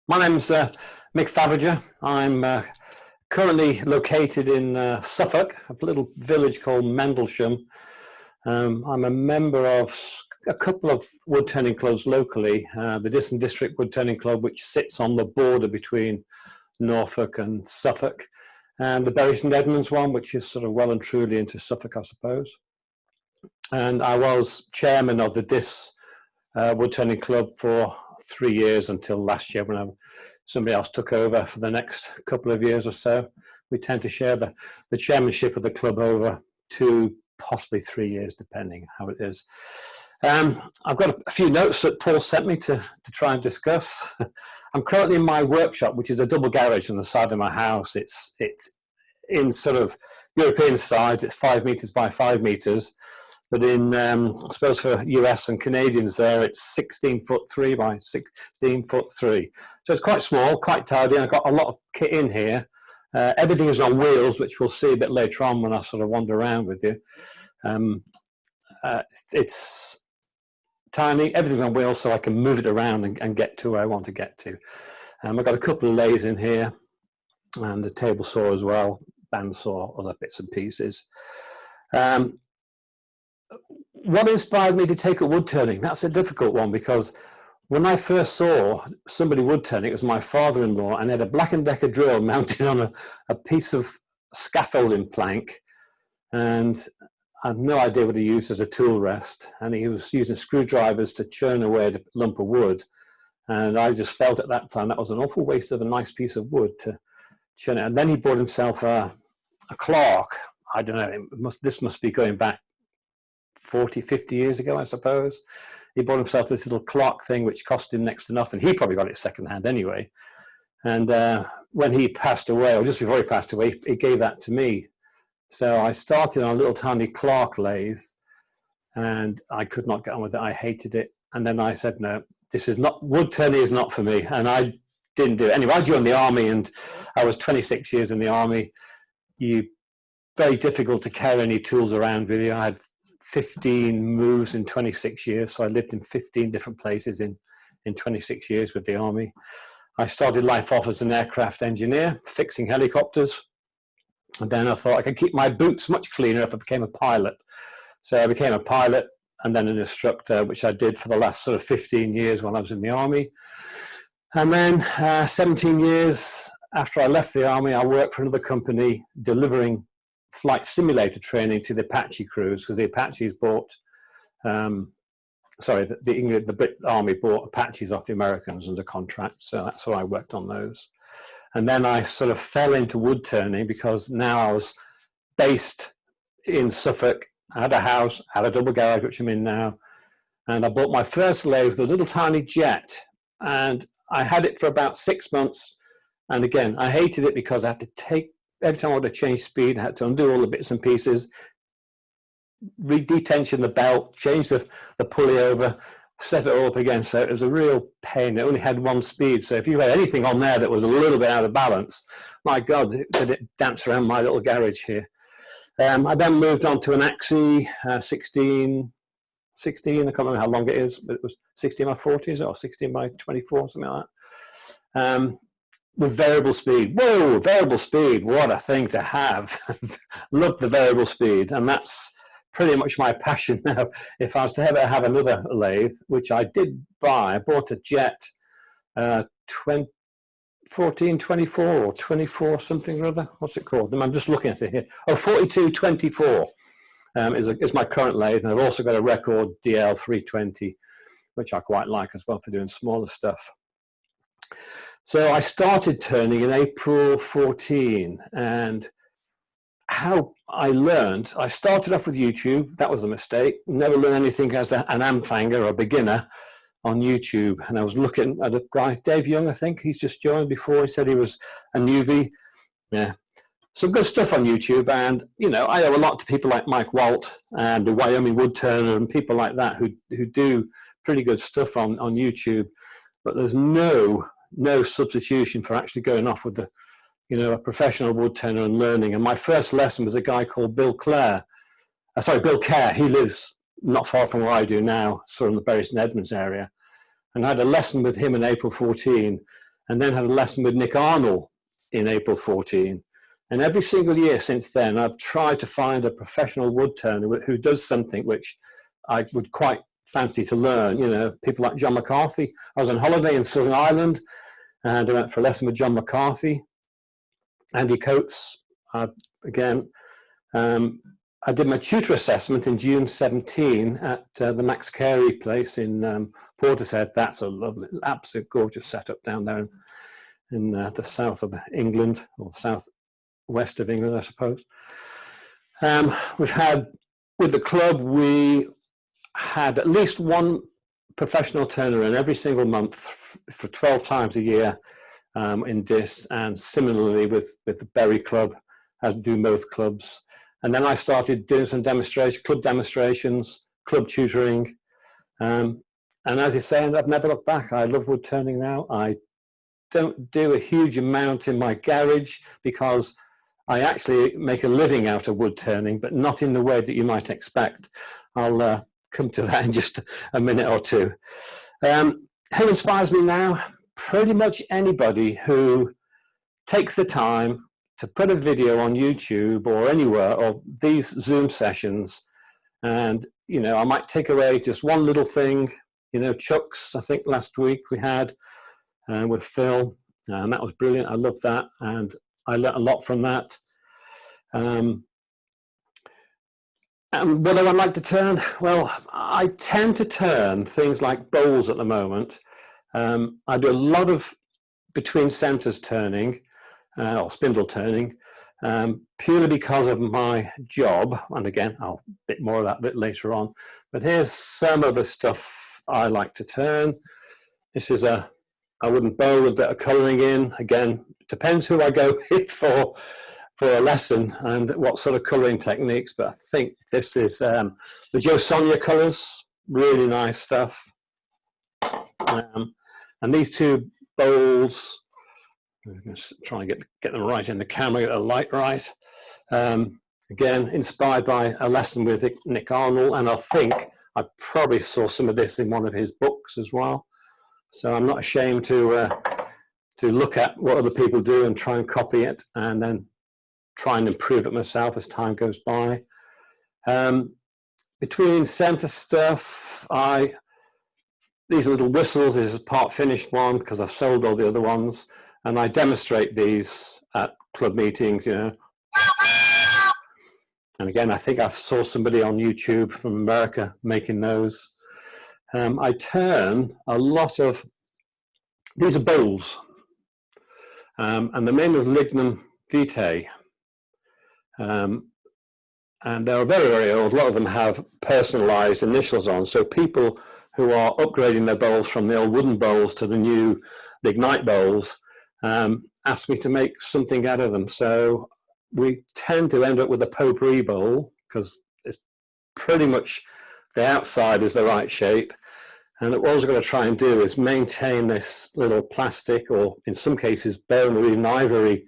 My name's Mick Favager. I'm currently located in Suffolk, a little village called Mendlesham. I'm a member of a couple of wood turning clubs locally, the Disson District Wood Turning Club, which sits on the border between Norfolk and Suffolk, and the Bury St Edmunds one, which is sort of well and truly into Suffolk, I suppose. And I was chairman of the Diss Wood Turning Club for 3 years until last year when somebody else took over for the next couple of years or so. We tend to share the chairmanship of the club over 2, possibly 3 years, depending how it is. I've got a few notes that Paul sent me to try and discuss. I'm currently in my workshop, which is a double garage on the side of my house. It's in sort of European size. It's 5 meters by 5 meters. But in, I suppose for US and Canadians there, it's 16'3" by 16'3". So it's quite small, quite tidy, and I've got a lot of kit in here. Everything is on wheels, which we'll see a bit later on when I sort of wander around with you. It's tiny, everything's on wheels, so I can move it around and get to where I want to get to. I've got a couple of lathes in here, and a table saw as well, bandsaw, other bits and pieces. What inspired me to take up wood turning? That's a difficult one, because when I first saw somebody wood turning, it was my father-in-law, and he had a Black & Decker drill mounted on a piece of scaffolding plank, and I had no idea what he used as a tool rest, and he was using screwdrivers to churn away a lump of wood, and I just felt at that time that was an awful waste of a nice piece of wood to churn it. And then he bought himself a Clark. I don't know, this must be going back 40, 50 years ago, I suppose. He bought himself this little Clark thing, which cost him next to nothing. He probably got it secondhand anyway. And when he passed away, or just before he passed away, he gave that to me. So I started on a little tiny Clark lathe, and I could not get on with it. I hated it. And then I said, no, this is not, wood turning is not for me. And I didn't do it. Anyway, I joined the army, and I was 26 years in the army. Very difficult to carry any tools around with you. I had 15 moves in 26 years, so I lived in 15 different places in 26 years with the army. I started life off as an aircraft engineer, fixing helicopters, and then I thought I could keep my boots much cleaner if I became a pilot. So I became a pilot and then an instructor, which I did for the last sort of 15 years while I was in the army. And then 17 years after I left the army, I worked for another company delivering flight simulator training to the Apache crews, because the Apaches bought, the Brit Army bought Apaches off the Americans under contract, so that's why I worked on those. And then I sort of fell into wood turning, because now I was based in Suffolk. I had a house, I had a double garage, which I'm in now, and I bought my first lathe with a little tiny jet, and I had it for about 6 months, and again, I hated it because I had to take, every time I wanted to change speed, I had to undo all the bits and pieces, detension the belt, change the pulley over, set it all up again. So it was a real pain. It only had one speed. So if you had anything on there that was a little bit out of balance, my God, did it dance around my little garage here. I then moved on to an Axie 16, I can't remember how long it is, but it was 16 by 40, is it, or 16 by 24, something like that. With variable speed. Whoa, variable speed, what a thing to have. Love the variable speed, and that's pretty much my passion now. If I was to ever have another lathe, which I did buy, I bought a Jet 1424 or 24 something or other. What's it called? I'm just looking at it here. Oh, 4224 is my current lathe, and I've also got a Record DL 320, which I quite like as well for doing smaller stuff. So I started turning in April 14, and how I learned, I started off with YouTube. That was a mistake. Never learned anything as an amfanger or a beginner on YouTube. And I was looking at a guy, Dave Young, I think. He's just joined before. He said he was a newbie. Yeah. Some good stuff on YouTube. And, you know, I owe a lot to people like Mike Walt and the Wyoming Wood Turner and people like that who do pretty good stuff on YouTube. But there's no substitution for actually going off with a professional wood turner and learning. And my first lesson was a guy called Bill Kerr. He lives not far from where I do now, sort of in the Bury St Edmunds area. And I had a lesson with him in April 14. and then had a lesson with Nick Arnold in April 14. And every single year since then, I've tried to find a professional wood turner who does something which I would quite fancy to learn. You know, people like John McCarthy. I was on holiday in Southern Ireland, and I went for a lesson with John McCarthy. Andy Coates, again. I did my tutor assessment in June 17 at the Max Carey place in Portishead. That's a lovely, absolute gorgeous setup down there in the south of England, or south west of England, I suppose. We've had, with the club, we had at least one professional turner in every single month for 12 times a year in Dis, and similarly with the Berry Club, as do most clubs. And then I started doing some club demonstrations, club tutoring. And as you say, I've never looked back. I love wood turning now. I don't do a huge amount in my garage because I actually make a living out of wood turning, but not in the way that you might expect. I'll come to that in just a minute or two. Who inspires me now? Pretty much anybody who takes the time to put a video on YouTube or anywhere of these Zoom sessions. And, you know, I might take away just one little thing. You know, Chucks, I think last week we had with Phil, and that was brilliant. I love that, and I learned a lot from that. And what do I like to turn? Well, I tend to turn things like bowls at the moment. I do a lot of between centres turning, or spindle turning, purely because of my job. And again, I'll bit more of that a bit later on. But here's some of the stuff I like to turn. This is a wooden bowl with a bit of colouring in. Again, depends who I go with for a lesson and what sort of colouring techniques. But I think this is the Joe Sonia colours, really nice stuff. And these two bowls, I'm going to try and get them right in the camera, get the light right. Again, inspired by a lesson with Nick Arnold, and I think I probably saw some of this in one of his books as well. So I'm not ashamed to look at what other people do and try and copy it, and then try and improve it myself as time goes by. Between centre stuff, these little whistles, this is a part finished one because I've sold all the other ones, and I demonstrate these at club meetings, you know. And again, I think I saw somebody on YouTube from America making those. I turn a lot of, these are bowls, and they're made of lignum vitae. And they're very, very old. A lot of them have personalized initials on. So people who are upgrading their bowls from the old wooden bowls to the new lignite bowls asked me to make something out of them. So we tend to end up with a potpourri bowl because it's pretty much the outside is the right shape. And what I was going to try and do is maintain this little plastic, or in some cases bone or even ivory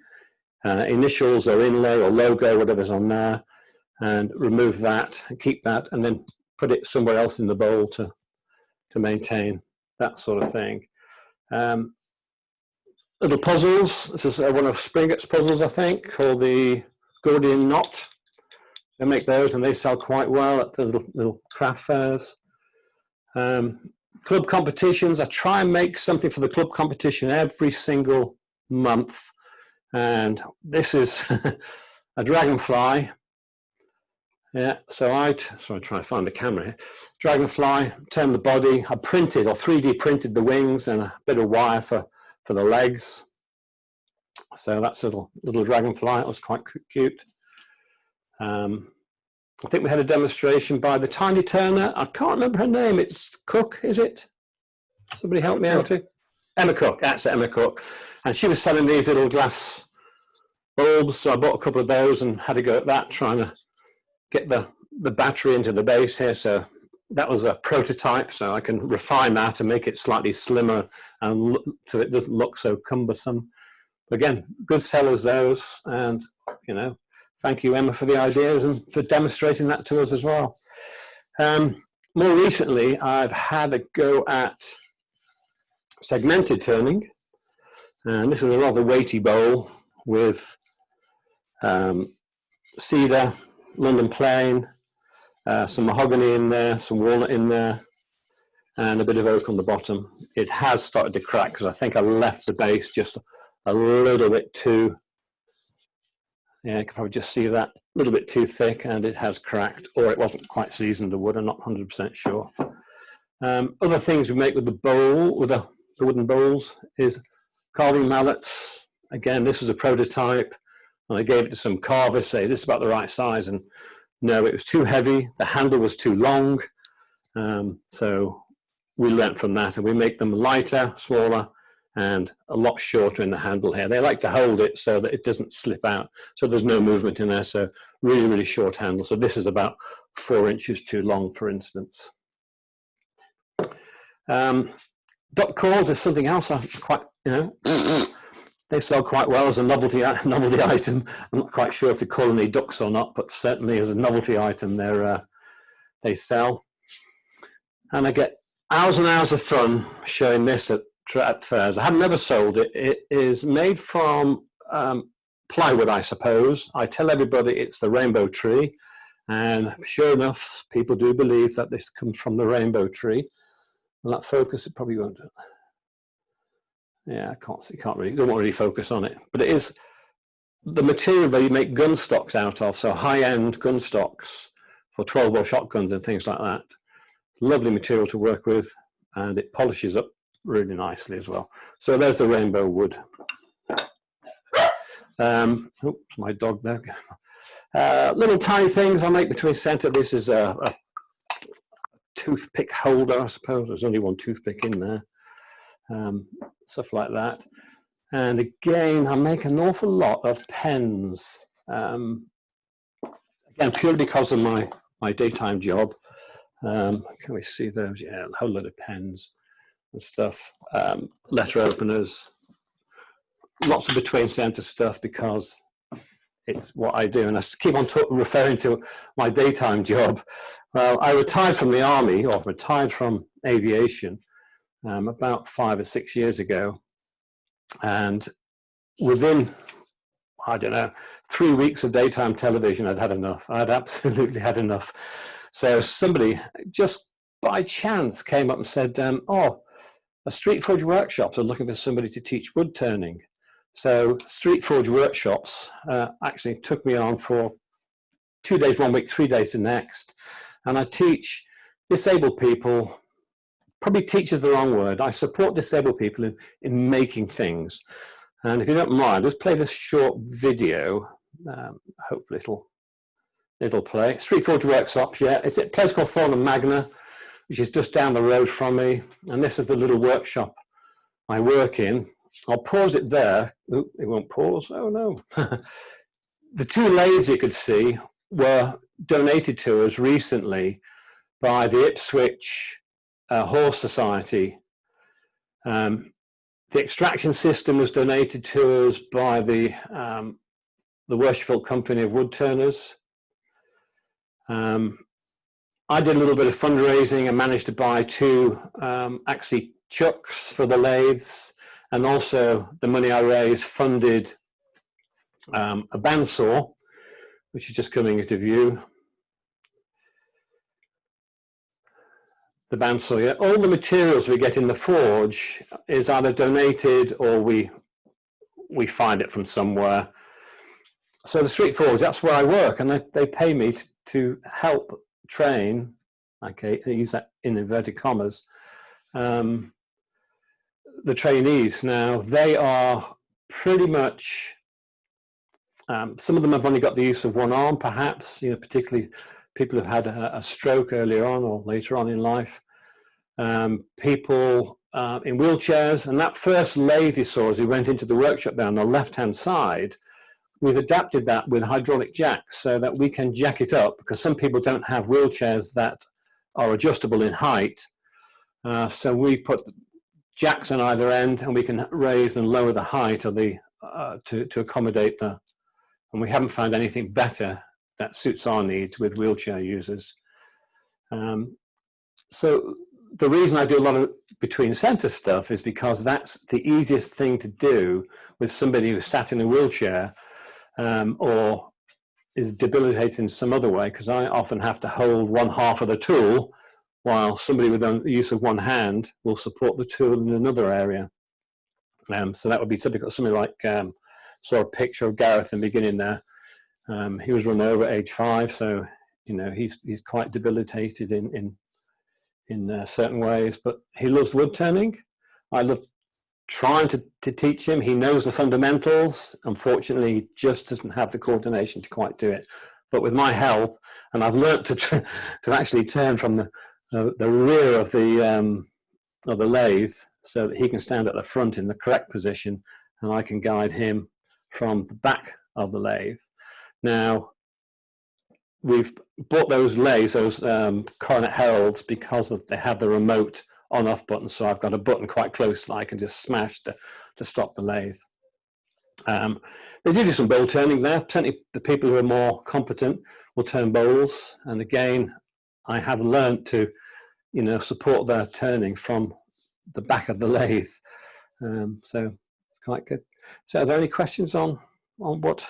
initials or inlay or logo, whatever's on there, and remove that and keep that, and then put it somewhere else in the bowl to maintain that sort of thing. Little puzzles. This is one of Springett's puzzles, I think, called the Gordian Knot. They make those and they sell quite well at the little craft fairs. Club competitions. I try and make something for the club competition every single month. And this is a dragonfly. Yeah, so sorry, try to find the camera here. Dragonfly, turn the body. I printed or 3D printed the wings and a bit of wire for the legs. So that's a little dragonfly. It was quite cute. I think we had a demonstration by the tiny turner. I can't remember her name. It's Cook, is it? Somebody help me out here. Emma Cook, that's Emma Cook. And she was selling these little glass bulbs. So I bought a couple of those and had a go at that, trying to get the battery into the base here. So that was a prototype. So I can refine that and make it slightly slimmer and so it doesn't look so cumbersome. But again, good sellers those. And, you know, thank you, Emma, for the ideas and for demonstrating that to us as well. More recently, I've had a go at segmented turning. And this is a rather weighty bowl with cedar, London plane, some mahogany in there, some walnut in there, and a bit of oak on the bottom. It has started to crack because I think I left the base just a little bit too, yeah, you can probably just see that, a little bit too thick, and it has cracked, or it wasn't quite seasoned, the wood, I'm not 100% sure. Other things we make with the bowl, with the wooden bowls, is carving mallets. Again, this is a prototype, and I gave it to some carvers, say this is about the right size, and no, it was too heavy, the handle was too long, so we learnt from that, and we make them lighter, smaller, and a lot shorter in the handle here. They like to hold it so that it doesn't slip out, so there's no movement in there, so really, really short handle. So this is about 4 inches too long, for instance. Duck calls is something else I quite, they sell quite well as a novelty item. I'm not quite sure if they call any ducks or not, but certainly as a novelty item, they sell. And I get hours and hours of fun showing this at fairs. I have never sold it. It is made from plywood, I suppose. I tell everybody it's the rainbow tree, and sure enough, people do believe that this comes from the rainbow tree. Will that focus? It probably won't. Yeah, I can't see, don't really focus on it. But it is the material that you make gun stocks out of, so high-end gun stocks for 12-bore shotguns and things like that. Lovely material to work with, and it polishes up really nicely as well. So there's the rainbow wood. Oops, my dog there. Little tiny things I make between center. This is a toothpick holder, I suppose. There's only one toothpick in there. Stuff like that. And again, I make an awful lot of pens. Again, purely because of my daytime job. Can we see those? Yeah, a whole lot of pens and stuff. Letter openers. Lots of between center stuff because it's what I do. And I keep on referring to my daytime job. Well, I retired from the army, or retired from aviation, about 5 or 6 years ago. And within, I don't know, 3 weeks of daytime television, I'd had enough. I'd absolutely had enough. So somebody just by chance came up and said, oh, a Street Forge Workshops are looking for somebody to teach wood turning. So Street Forge Workshops actually took me on for 2 days 1 week, 3 days the next. And I teach disabled people, probably teach is the wrong word. I support disabled people in making things. And if you don't mind, just play this short video. Hopefully it'll play. Street Forge Workshops, yeah. It's at a place called Thorn and Magna, which is just down the road from me. And this is the little workshop I work in. I'll pause it there. Oop, it won't pause. Oh, no. The 2 lathes you could see were donated to us recently by the Ipswich Horse Society. The extraction system was donated to us by the Worshipful Company of Wood Turners. I did a little bit of fundraising and managed to buy 2 actually chucks for the lathes, and also the money I raised funded a bandsaw, which is just coming into view. The bandsaw, yeah. All the materials we get in the forge is either donated or we find it from somewhere. So the Street Forge, that's where I work, and they pay me to help train, okay, I use that in inverted commas, the trainees. Now, they are pretty much, some of them have only got the use of one arm, perhaps, particularly people who've had a stroke earlier on or later on in life. People in wheelchairs, and that first lathe you saw as we went into the workshop there on the left-hand side, we've adapted that with hydraulic jacks so that we can jack it up, because some people don't have wheelchairs that are adjustable in height. So we put jacks on either end, and we can raise and lower the height of the to accommodate the. And we haven't found anything better that suits our needs with wheelchair users. So the reason I do a lot of between centre stuff is because that's the easiest thing to do with somebody who's sat in a wheelchair or is debilitated in some other way, because I often have to hold one half of the tool while somebody with the use of one hand will support the tool in another area. So that would be typical. Something like saw a picture of Gareth in the beginning there. He was run over at age 5, so you know he's quite debilitated in certain ways, but he loves wood turning. I love trying to teach him. He knows the fundamentals. Unfortunately, he just doesn't have the coordination to quite do it. But with my help, and I've learnt to actually turn from the rear of the lathe so that he can stand at the front in the correct position, and I can guide him from the back of the lathe. Now, we've bought those lathes, those Coronet Heralds, because they have the remote on-off button. So I've got a button quite close that I can just smash to stop the lathe. They do some bowl turning there. Certainly the people who are more competent will turn bowls. And again, I have learned to, you know, support their turning from the back of the lathe. So it's quite good. So are there any questions on what?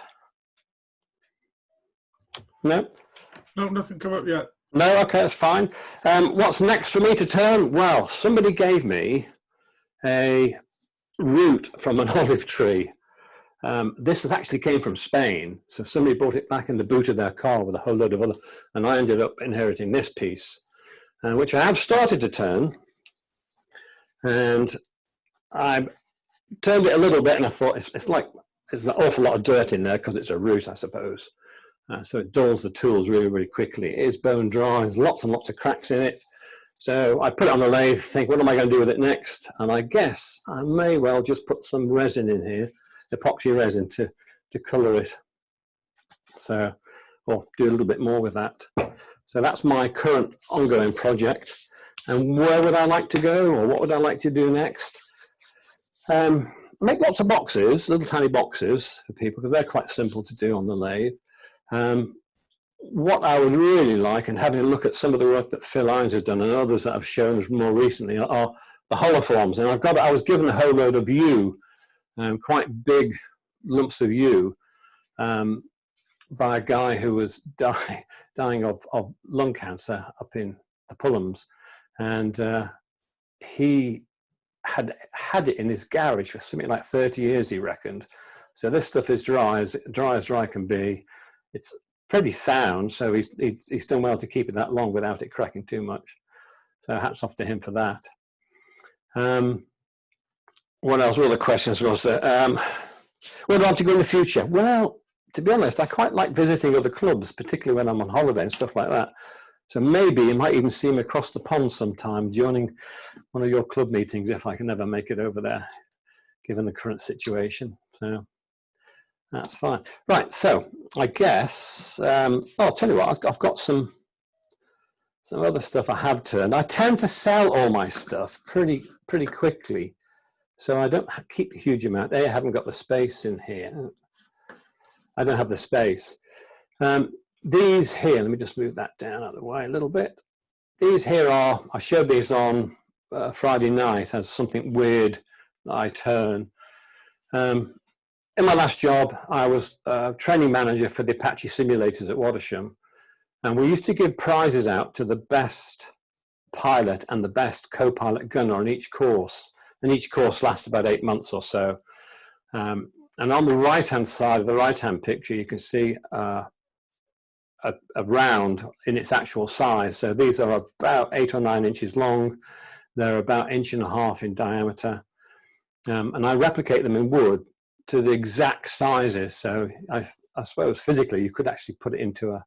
No? No, nothing come up yet. No, okay, that's fine. What's next for me to turn? Well, somebody gave me a root from an olive tree. This actually came from Spain. So somebody brought it back in the boot of their car with a whole load of other, and I ended up inheriting this piece, which I have started to turn. And I turned it a little bit, and I thought it's like there's an awful lot of dirt in there because it's a root, I suppose. So it dulls the tools really, really quickly. It is bone dry, lots and lots of cracks in it. So I put it on the lathe, think, what am I going to do with it next? And I guess I may well just put some resin in here, epoxy resin, to colour it. So, or do a little bit more with that. So that's my current ongoing project. And where would I like to go, or what would I like to do next? Make lots of boxes, little tiny boxes for people, because they're quite simple to do on the lathe. What I would really like, and having a look at some of the work that Phil Irons has done and others that I've shown more recently, are the holoforms. And I was given a whole load of yew, quite big lumps of yew, by a guy who was dying of lung cancer up in the Pullums. And he had it in his garage for something like 30 years, he reckoned. So this stuff is dry as dry can be. It's pretty sound, so he's done well to keep it that long without it cracking too much. So hats off to him for that. What else? What other questions was there? Where do I want to go in the future? Well, to be honest, I quite like visiting other clubs, particularly when I'm on holiday and stuff like that. So maybe you might even see me across the pond sometime, joining one of your club meetings if I can ever make it over there, given the current situation. So that's fine. Right, so I guess, I'll tell you what, I've got some other stuff I have turned. I tend to sell all my stuff pretty quickly, so I don't keep a huge amount. I haven't got the space in here. I don't have the space. These here, let me just move that down out of the way a little bit. These here are, I showed these on Friday night as something weird that I turn. In my last job, I was training manager for the Apache simulators at Watersham, and we used to give prizes out to the best pilot and the best co-pilot gunner on each course, and each course lasts about 8 months or so. And on the right-hand side of the right-hand picture, you can see a round in its actual size. So these are about 8 or 9 inches long. They're about 1.5 inches in diameter, and I replicate them in wood to the exact sizes. So I suppose physically you could actually put it into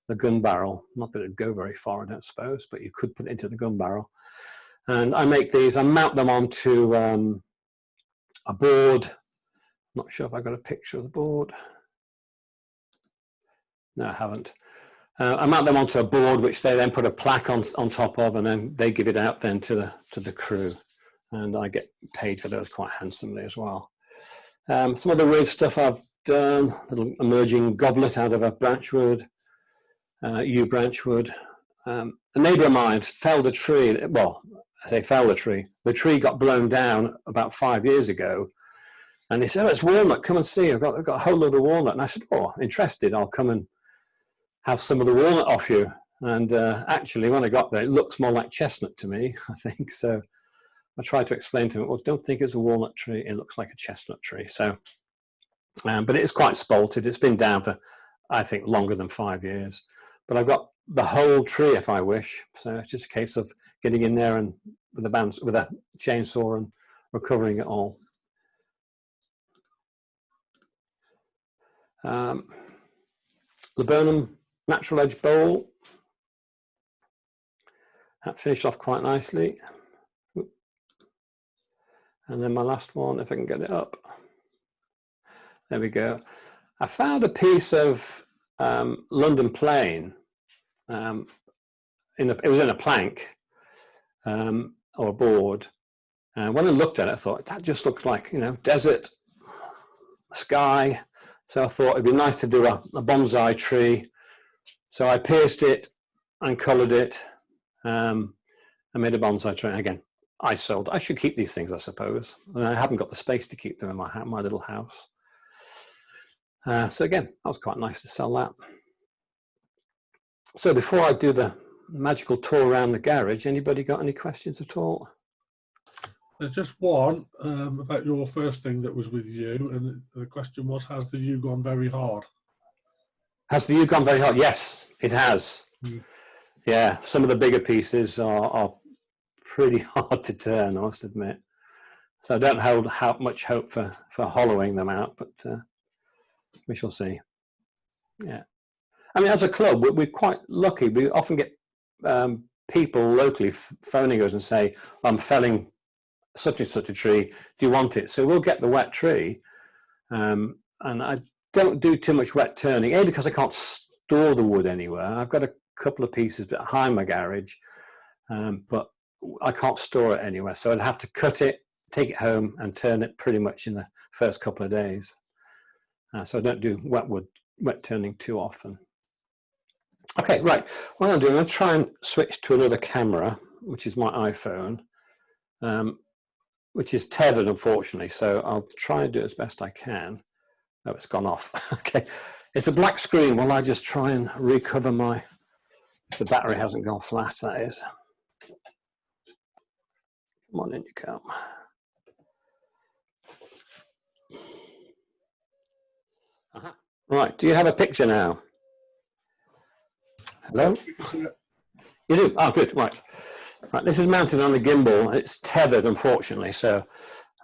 the gun barrel. Not that it'd go very far, I don't suppose, but you could put it into the gun barrel. And I make these, I mount them onto a board. I'm not sure if I got a picture of the board. No, I haven't. I mount them onto a board, which they then put a plaque on top of, and then they give it out then to the crew. And I get paid for those quite handsomely as well. Some of the weird stuff I've done, little emerging goblet out of a branchwood, yew branchwood. a neighbour of mine felled a tree. Well, I say felled a tree. The tree got blown down about 5 years ago. And he said, "Oh, it's walnut. Come and see. I've got a whole load of walnut." And I said, "Oh, interested. I'll come and have some of the walnut off you." And actually, when I got there, it looks more like chestnut to me, I think. So I tried to explain to him, "Well, don't think it's a walnut tree. It looks like a chestnut tree." So, but it is quite spalted. It's been down for, I think, longer than 5 years. But I've got the whole tree if I wish. So it's just a case of getting in there and with a chainsaw and recovering it all. Laburnum natural edge bowl. That finished off quite nicely. And then my last one, if I can get it up. There we go. I found a piece of London plane. It was in a plank or a board. And when I looked at it, I thought, that just looks like, desert, sky. So I thought it'd be nice to do a bonsai tree. So I pierced it and coloured it. I made a bonsai tree. Again, I should keep these things, I suppose. And I haven't got the space to keep them in my little house. So again, that was quite nice to sell that. So before I do the magical tour around the garage, anybody got any questions at all? There's just one about your first thing that was with you, and the question was, has the U gone very hard? Has the U gone very hard? Yes, it has. Mm. Yeah, some of the bigger pieces are pretty hard to turn, I must admit. So I don't hold much hope for hollowing them out, but we shall see. Yeah. I mean, as a club, we're quite lucky. We often get people locally phoning us and say, "I'm felling such and such a tree. Do you want it?" So we'll get the wet tree. And I don't do too much wet turning, because I can't store the wood anywhere. I've got a couple of pieces behind my garage, but I can't store it anywhere. So I'd have to cut it, take it home, and turn it pretty much in the first couple of days. So I don't do wet turning too often. Okay, right. What I'm doing, I'm going to try and switch to another camera, which is my iPhone, which is tethered, unfortunately. So I'll try and do it as best I can. Oh, it's gone off. Okay, it's a black screen while I just try and recover if the battery hasn't gone flat, that is. Come on in, you come. Right, do you have a picture now? Hello? You do? Oh, good, right. Right, this is mounted on a gimbal. It's tethered, unfortunately, so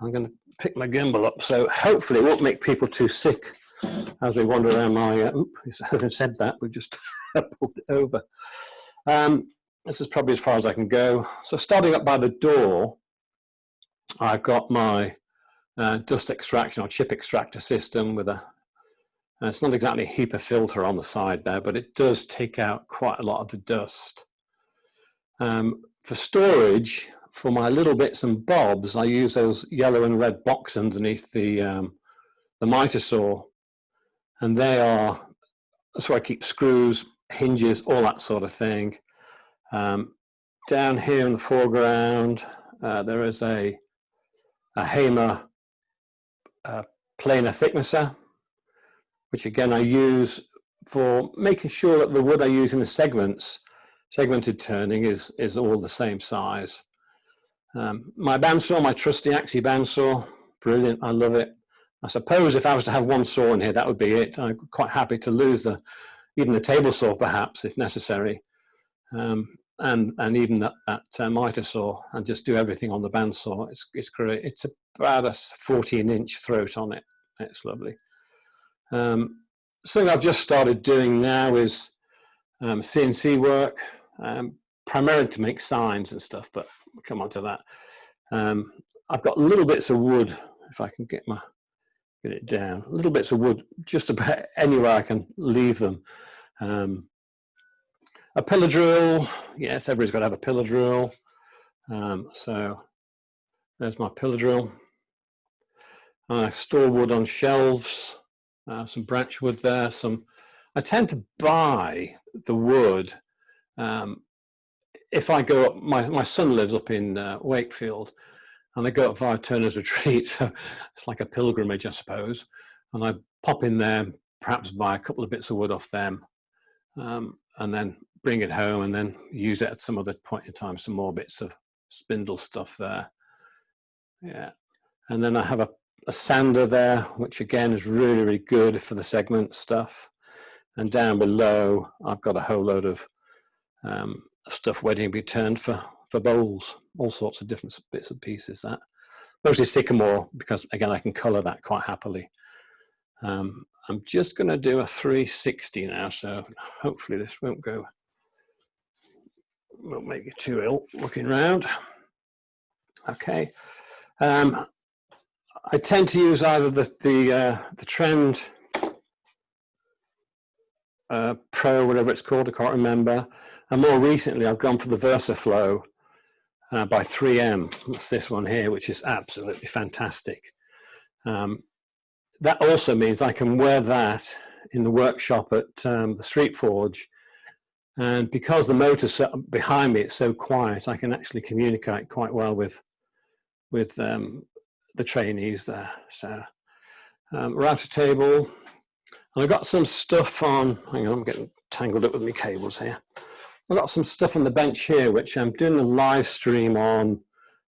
I'm going to pick my gimbal up. So hopefully it won't make people too sick as we wander around my... having said that, we just pulled it over. This is probably as far as I can go. So starting up by the door, I've got my dust extraction or chip extractor system with it's not exactly a HEPA filter on the side there, but it does take out quite a lot of the dust. For storage, for my little bits and bobs, I use those yellow and red boxes underneath the miter saw, and that's where I keep screws, hinges, all that sort of thing. Down here in the foreground, there is a Hamer planer thicknesser, which again I use for making sure that the wood I use in the segmented turning is all the same size. My bandsaw, my trusty Axie bandsaw, brilliant, I love it. I suppose if I was to have one saw in here, that would be it. I'm quite happy to lose even the table saw perhaps if necessary, and even that miter saw, and just do everything on the bandsaw. It's great. It's about a 14-inch throat on it. It's lovely. Something I've just started doing now is CNC work, primarily to make signs and stuff, but we'll come on to that. I've got little bits of wood, if I can get it down, little bits of wood just about anywhere I can leave them. A pillar drill, yes, everybody's got to have a pillar drill. So there's my pillar drill. I store wood on shelves, some branch wood there. I tend to buy the wood if I go up, my son lives up in Wakefield, and I go up via Turner's Retreat, so it's like a pilgrimage, I suppose. And I pop in there, perhaps buy a couple of bits of wood off them, and then bring it home and then use it at some other point in time, some more bits of spindle stuff there. Yeah. And then I have a sander there, which again is really, really good for the segment stuff. And down below, I've got a whole load of stuff waiting to be turned for bowls, all sorts of different bits and pieces. That mostly sycamore, because again I can colour that quite happily. I'm just going to do a 360 now, so hopefully this won't make you too ill looking round. Okay. I tend to use either the Trend Pro, whatever it's called, I can't remember. And more recently, I've gone for the VersaFlow by 3M. That's this one here, which is absolutely fantastic. That also means I can wear that in the workshop at the Street Forge. And because the motor's behind me, it's so quiet, I can actually communicate quite well with the trainees there. So router table. And I've got some stuff on, hang on, I'm getting tangled up with my cables here. I've got some stuff on the bench here, which I'm doing a live stream on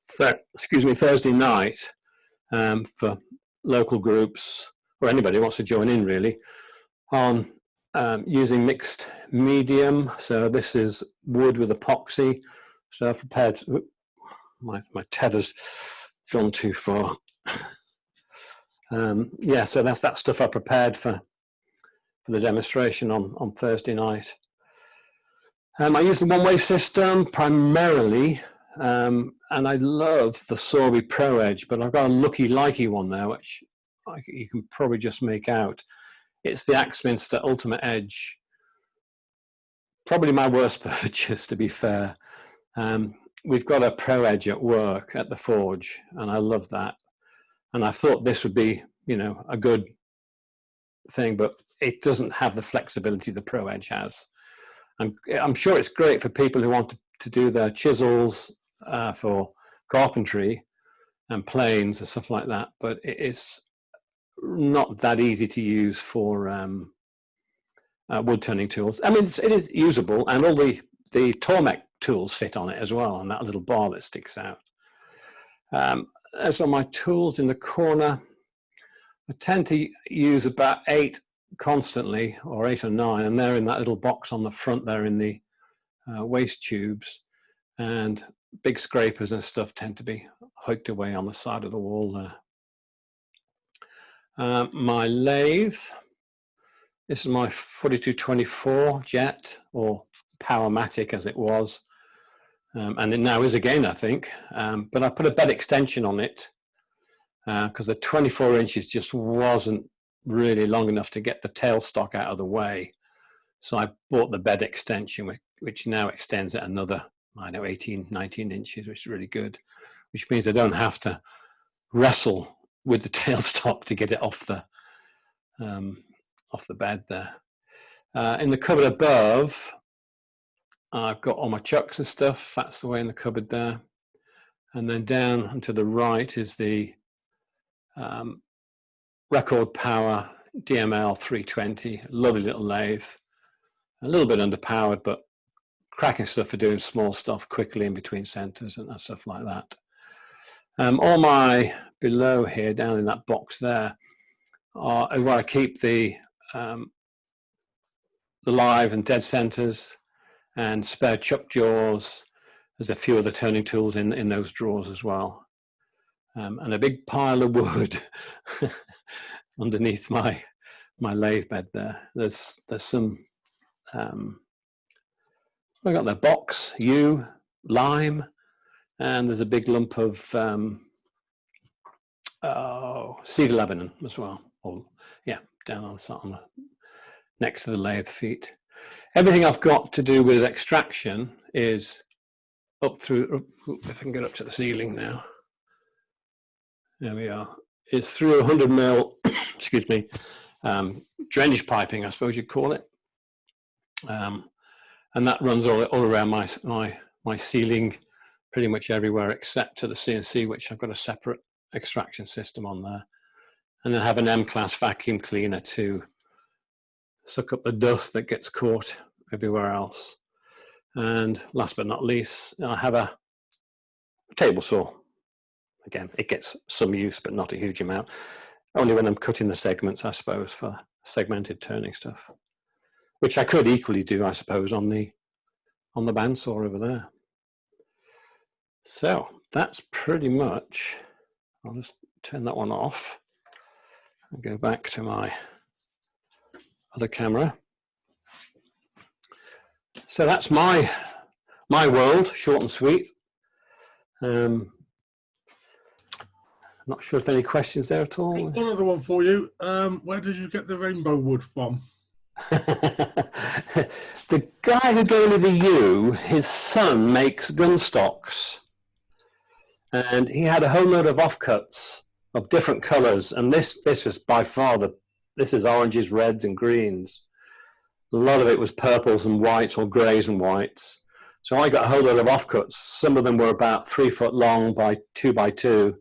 Thursday night for local groups, or anybody who wants to join in really, on using mixed medium. So this is wood with epoxy. So I've prepared, my tether's gone too far. Yeah, so that's that stuff I prepared for the demonstration on Thursday night. I use the one-way system primarily, and I love the Sorby Pro Edge, but I've got a Lucky Likey one there, which you can probably just make out. It's the Axminster Ultimate Edge. Probably my worst purchase, to be fair. We've got a Pro Edge at work at the Forge, and I love that. And I thought this would be, you know, a good thing, but it doesn't have the flexibility the Pro Edge has. I'm sure it's great for people who want to do their chisels for carpentry and planes and stuff like that, but it is not that easy to use for wood turning tools. I mean, it is usable, and all the Tormek tools fit on it as well, and that little bar that sticks out. As on my tools in the corner, I tend to use about 8 constantly, or 8 or 9, and they're in that little box on the front there in the waste tubes, and big scrapers and stuff tend to be hooked away on the side of the wall there. My lathe, this is my 4224 jet, or Powermatic as it was, and it now is again, I think, but I put a bed extension on it because the 24 inches just wasn't really long enough to get the tailstock out of the way. So I bought the bed extension, which now extends at another, I know, 18, 19 inches, which is really good, which means I don't have to wrestle with the tailstock to get it off the bed there. In the cupboard above, I've got all my chucks and stuff. That's the way in the cupboard there. And then down and to the right is the Record Power DML 320, lovely little lathe, a little bit underpowered, but cracking stuff for doing small stuff quickly in between centers and stuff like that. All my below here, down in that box there, are where I keep the live and dead centers and spare chuck jaws. There's a few other turning tools in those drawers as well. And a big pile of wood underneath my lathe bed there. There's some, I got the box, yew, lime, and there's a big lump of cedar Lebanon as well. Oh, yeah, down on the next to the lathe feet. Everything I've got to do with extraction is up through, if I can get up to the ceiling now. There we are. It's through 100 mil, excuse me, drainage piping, I suppose you'd call it. And that runs all around my my sealing pretty much everywhere except to the CNC, which I've got a separate extraction system on there. And then have an M-class vacuum cleaner to suck up the dust that gets caught everywhere else. And last but not least, I have a table saw. Again, it gets some use, but not a huge amount. Only when I'm cutting the segments, I suppose, for segmented turning stuff, which I could equally do, I suppose, on the bandsaw over there. So that's pretty much, I'll just turn that one off and go back to my other camera. So that's my world, short and sweet. Not sure if there are any questions there at all. One other one for you. Where did you get the rainbow wood from? The guy who gave me the U, his son makes gun stocks. And he had a whole load of offcuts of different colors. And this is by far this is oranges, reds, and greens. A lot of it was purples and whites, or grays and whites. So I got a whole load of offcuts. Some of them were about 3 foot long by 2 by 2.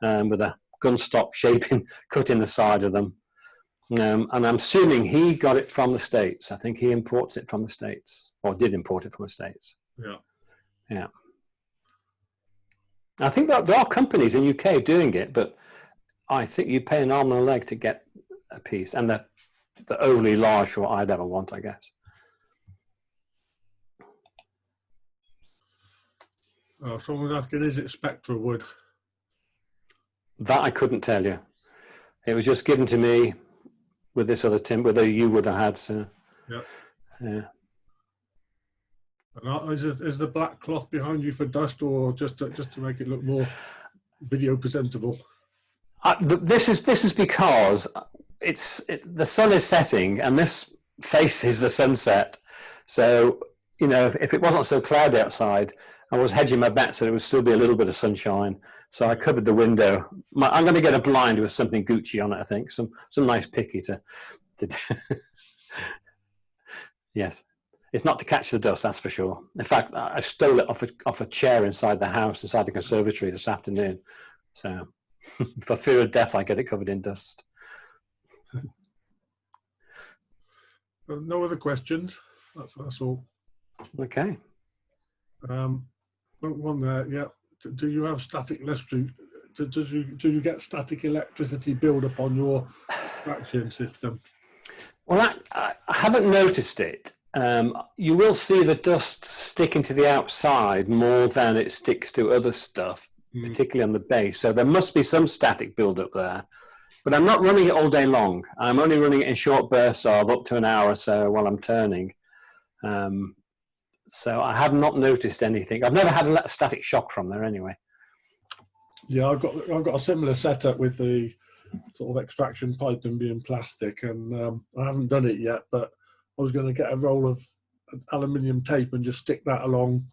With a gun stock shaping cut in the side of them. And I'm assuming he got it from the States. I think he imports it from the States, or did import it from the States. Yeah. Yeah. I think that there are companies in UK doing it, but I think you pay an arm and a leg to get a piece, and they're overly large for what I'd ever want, I guess. Someone was asking, is it Spectra wood? That I couldn't tell you. It was just given to me with this other timber, with the U wood I had. So, yeah. Yeah. And is the black cloth behind you for dust, or just to make it look more video presentable? This is because the sun is setting, and this faces the sunset. So if it wasn't so cloudy outside, I was hedging my bet so there would still be a little bit of sunshine. So I covered the window. I'm going to get a blind with something Gucci on it, I think. Some nice picky to Yes. It's not to catch the dust, that's for sure. In fact, I stole it off a chair inside the house, inside the conservatory this afternoon. So for fear of death, I get it covered in dust. No other questions. That's all. Okay. One there, yeah. Do you have static electricity? Do you get static electricity build up on your traction system? Well, I haven't noticed it. You will see the dust sticking to the outside more than it sticks to other stuff, particularly on the base. So there must be some static build up there. But I'm not running it all day long. I'm only running it in short bursts of up to an hour or so while I'm turning. So I have not noticed anything. I've never had a static shock from there anyway. Yeah, I've got a similar setup with the sort of extraction piping being plastic, and I haven't done it yet, but I was going to get a roll of aluminium tape and just stick that along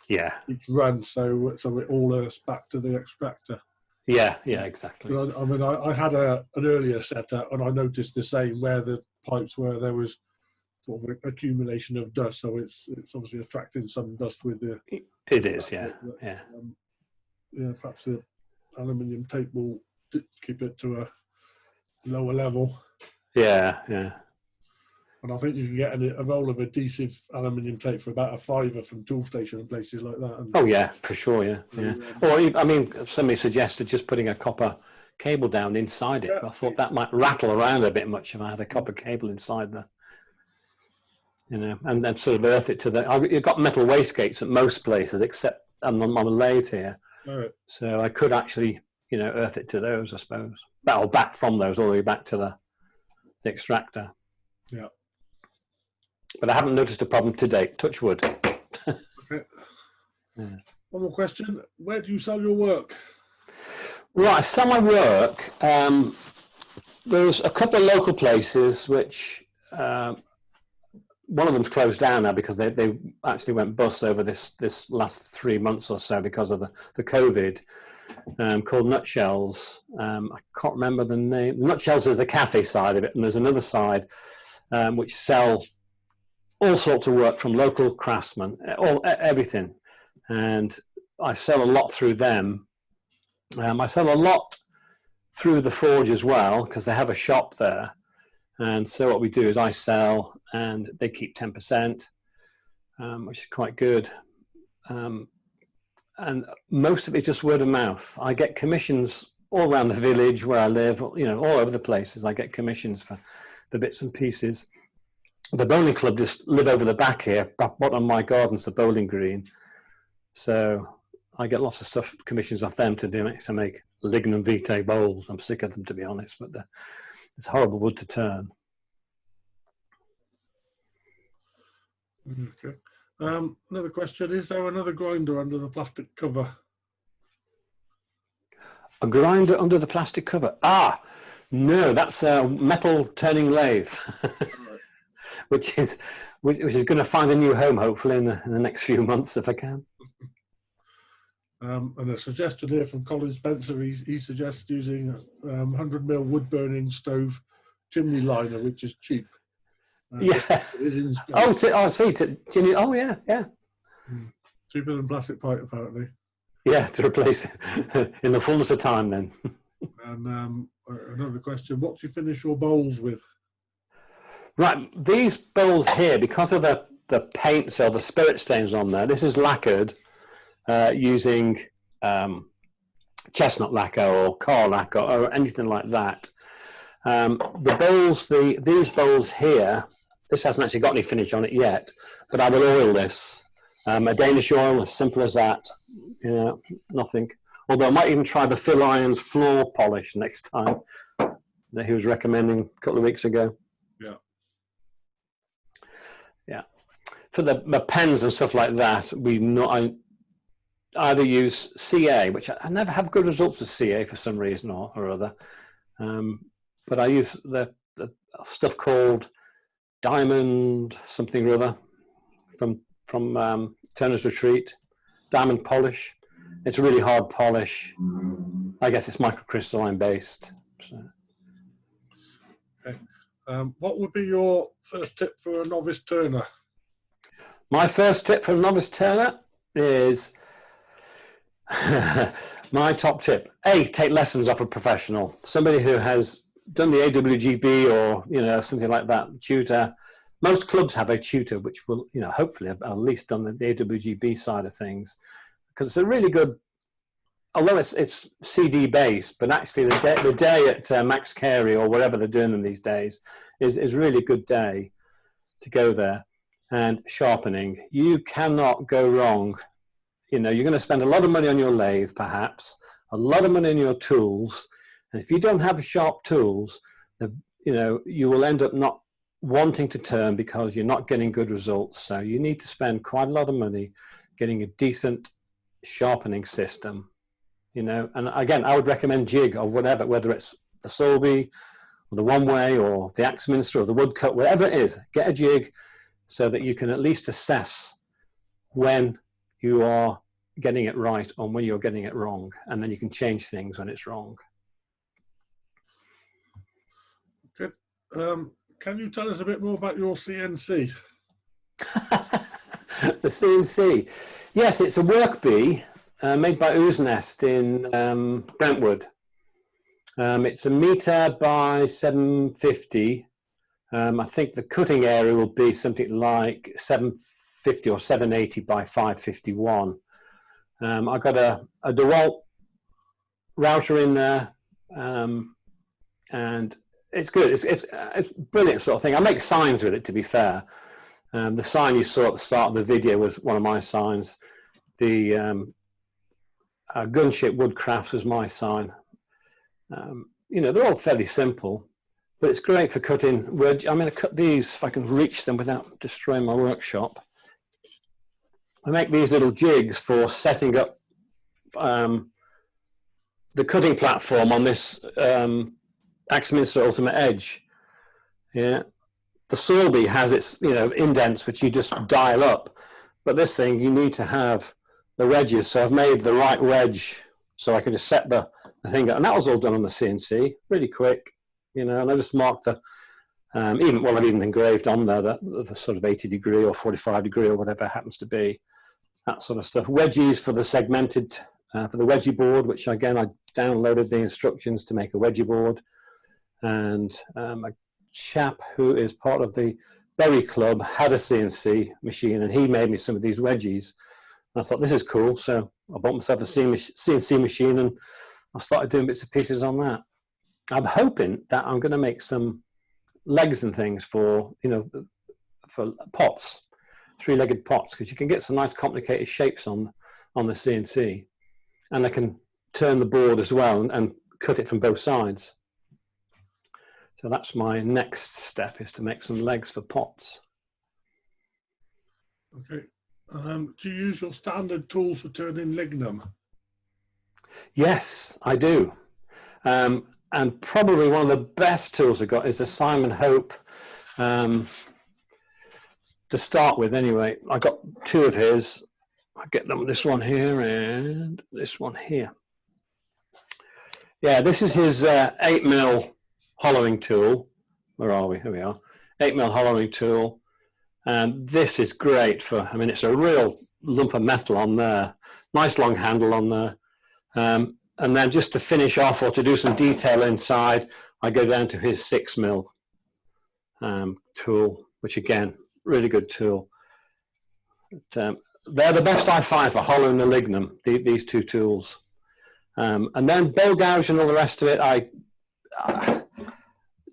each run, so it all back to the extractor. Yeah, exactly. I mean, I had an earlier setup, and I noticed the same where the pipes were. There was sort of an accumulation of dust, so it's obviously attracting some dust with the. It is, yeah. Perhaps the aluminium tape will keep it to a lower level. Yeah. And I think you can get a roll of adhesive aluminium tape for about £5 from Toolstation and places like that. And, oh yeah, for sure, yeah. Or I mean, somebody suggested just putting a copper cable down inside it. Yeah. I thought that might rattle around a bit much if I had a copper cable inside the. And then sort of earth it to the. You've got metal wastegates at most places, except on the lathe here. Right. So I could actually, earth it to those, I suppose. Or back from those all the way back to the extractor. Yeah. But I haven't noticed a problem to date. Touch wood. Okay. Yeah. One more question. Where do you sell your work? Right, I sell my work. There's a couple of local places which one of them's closed down now because they actually went bust over this last 3 months or so because of the COVID, called Nutshells. I can't remember the name. Nutshells is the cafe side of it, and there's another side which sell all sorts of work from local craftsmen, everything and I sell a lot through them. I sell a lot through the forge as well, because they have a shop there. And so what we do is I sell and they keep 10%, which is quite good. And most of it's just word of mouth. I get commissions all around the village where I live, you know, all over the places. I get commissions for the bits and pieces. The bowling club just live over the back here. Bottom of my garden's the bowling green. So I get lots of stuff, commissions off them to make lignum vitae bowls. I'm sick of them, to be honest, but it's horrible wood to turn. Okay. Another question, is there another grinder under the plastic cover? A grinder under the plastic cover? Ah, no, that's a metal turning lathe, which is going to find a new home, hopefully, in the next few months, if I can. And a suggestion here from Colin Spencer, he suggests using 100mm wood burning stove chimney liner, which is cheap. Yeah. It is in Oh, yeah, yeah. Cheaper than plastic pipe, apparently. Yeah, to replace it in the fullness of time, then. And another question, what do you finish your bowls with? Right, these bowls here, because of the paint, so the spirit stains on there, this is lacquered using chestnut lacquer or car lacquer or anything like that. The bowls, these bowls here, this hasn't actually got any finish on it yet, but I will oil this. A Danish oil, as simple as that. You know, nothing. Although I might even try the Phil Irons floor polish next time that he was recommending a couple of weeks ago. Yeah. Yeah. For the pens and stuff like that, I either use CA, which I never have good results with CA for some reason or other. But I use the stuff called Diamond something or other from Turner's Retreat, Diamond Polish. It's a really hard polish. I guess it's microcrystalline based. So. Okay. What would be your first tip for a novice turner? My first tip for a novice turner is my top tip. A, take lessons off a professional, somebody who has done the AWGB or something like that, tutor. Most clubs have a tutor which will hopefully have at least done the AWGB side of things, because it's a really good, although it's CD based, but actually the day at Max Carey or wherever they're doing them these days is really a good day to go there. And sharpening, you cannot go wrong. You're going to spend a lot of money on your lathe, perhaps a lot of money on your tools. And if you don't have sharp tools, you will end up not wanting to turn because you're not getting good results. So you need to spend quite a lot of money getting a decent sharpening system, And again, I would recommend jig or whatever, whether it's the Solby or the One Way or the Axminster or the Woodcut, whatever it is, get a jig so that you can at least assess when you are getting it right or when you're getting it wrong, and then you can change things when it's wrong. Good. Can you tell us a bit more about your CNC? The CNC. Yes, it's a work bee made by Ooze Nest in Brentwood. It's 1 meter by 750. I think the cutting area will be something like 750 or 780 by 551. I've got a DeWalt router in there, and it's good. It's brilliant sort of thing. I make signs with it, to be fair. The sign you saw at the start of the video was one of my signs. The Gunship Woodcrafts was my sign. They're all fairly simple, but it's great for cutting wedge. I'm going to cut these if I can reach them without destroying my workshop. I make these little jigs for setting up the cutting platform on this Axminster Ultimate Edge. Yeah, the Solby has its indents which you just dial up, but this thing you need to have the wedges. So I've made the right wedge so I can just set the thing up, and that was all done on the CNC, really quick. And I just marked the I've even engraved on there the sort of 80 degree or 45 degree or whatever it happens to be. that sort of stuff. Wedgies for the segmented, for the wedgie board, which again, I downloaded the instructions to make a wedgie board. And a chap who is part of the Berry Club had a CNC machine, and he made me some of these wedgies. And I thought, this is cool. So I bought myself a CNC machine, and I started doing bits and pieces on that. I'm hoping that I'm going to make some legs and things for, you know, for pots, three-legged pots, because you can get some nice complicated shapes on the CNC, and I can turn the board as well and cut it from both sides. So that's my next step, is to make some legs for pots. Okay. Do you use your standard tools for turning lignum? Yes, I do. And probably one of the best tools I've got is the Simon Hope, to start with anyway. I got two of his. I get them, this one here and this one here. Yeah, this is his 8mm hollowing tool. Where are we? Here we are. 8mm hollowing tool. And this is great for, I mean, it's a real lump of metal on there. Nice long handle on there. And then just to finish off or to do some detail inside, I go down to his 6mm tool, which again, really good tool. But, they're the best I find for hollowing the lignum, these two tools. And then bow gouge and all the rest of it, I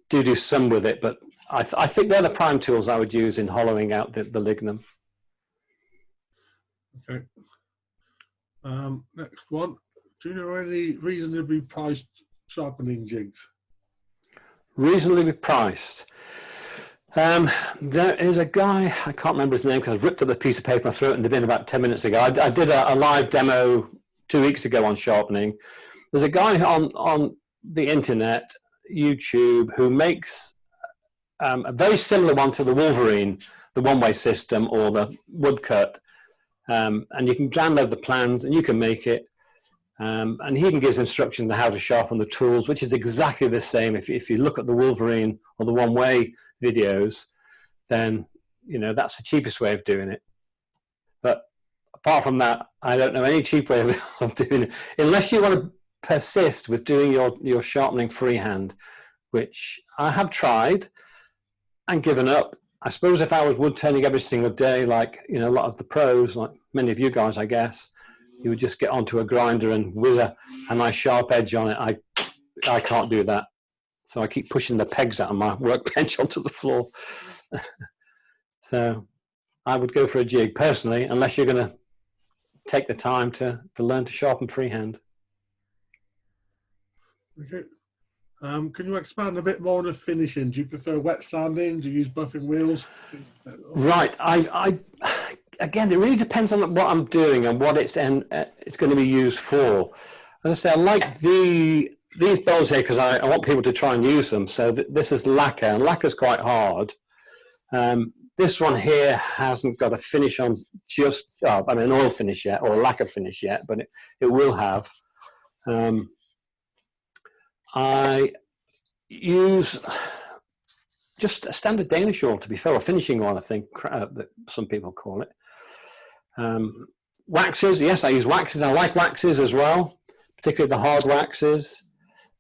do some with it, but I think they're the prime tools I would use in hollowing out the lignum. Okay. Next one. Do you know any reasonably priced sharpening jigs? Reasonably priced. There is a guy, I can't remember his name because I ripped up the piece of paper and threw it in the bin about 10 minutes ago. I did a live demo 2 weeks ago on sharpening. There's a guy on the internet, YouTube, who makes a very similar one to the Wolverine, the one-way system or the woodcut. And you can download the plans and you can make it. And he even gives instructions on how to sharpen the tools, which is exactly the same. If you look at the Wolverine or the one-way videos, then, you know, that's the cheapest way of doing it. But apart from that, I don't know any cheap way of doing it, unless you want to persist with doing your sharpening freehand, which I have tried and given up. I suppose if I was wood turning every single day, like, you know, a lot of the pros, like many of you guys, I guess, you would just get onto a grinder and with a nice sharp edge on it. I can't do that. So I keep pushing the pegs out of my workbench onto the floor. So I would go for a jig personally, unless you're going to take the time to learn to sharpen freehand. Okay. Can you expand a bit more on the finishing? Do you prefer wet sanding? Do you use buffing wheels? Right. Again, it really depends on what I'm doing and what it's going to be used for. As I say, I like these bowls here because I want people to try and use them. So this is lacquer, and lacquer's quite hard. This one here hasn't got a finish on just, I mean, an oil finish yet or a lacquer finish yet, but it will have. I use just a standard Danish oil, to be fair, or finishing oil, I think that some people call it. Waxes, yes, I use waxes. I like waxes as well, particularly the hard waxes,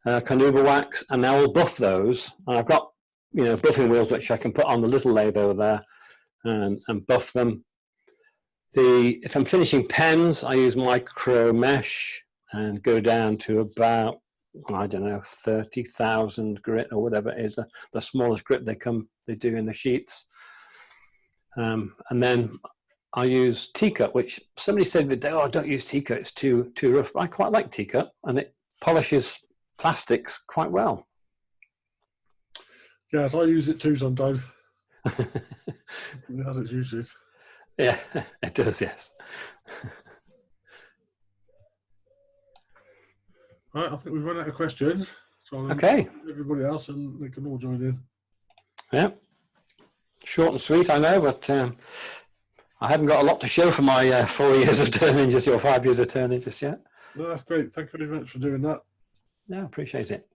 carnauba wax, and I will buff those. And I've got, you know, buffing wheels which I can put on the little lathe over there and buff them. If I'm finishing pens, I use micro mesh and go down to about, I don't know, 30,000 grit or whatever it is, the smallest grit they do in the sheets. And then I use T-cut, which somebody said that, oh, don't use T-cut, it's too rough. I quite like T-cut, and it polishes plastics quite well. Yes, I use it too sometimes. It has its uses. Yeah, it does, yes. All right, I think we've run out of questions. So okay. Everybody else, and they can all join in. Yeah. Short and sweet, I know, but I haven't got a lot to show for my 4 years of turning just, or 5 years of turning just yet. No, that's great. Thank you very much for doing that. Yeah, appreciate it.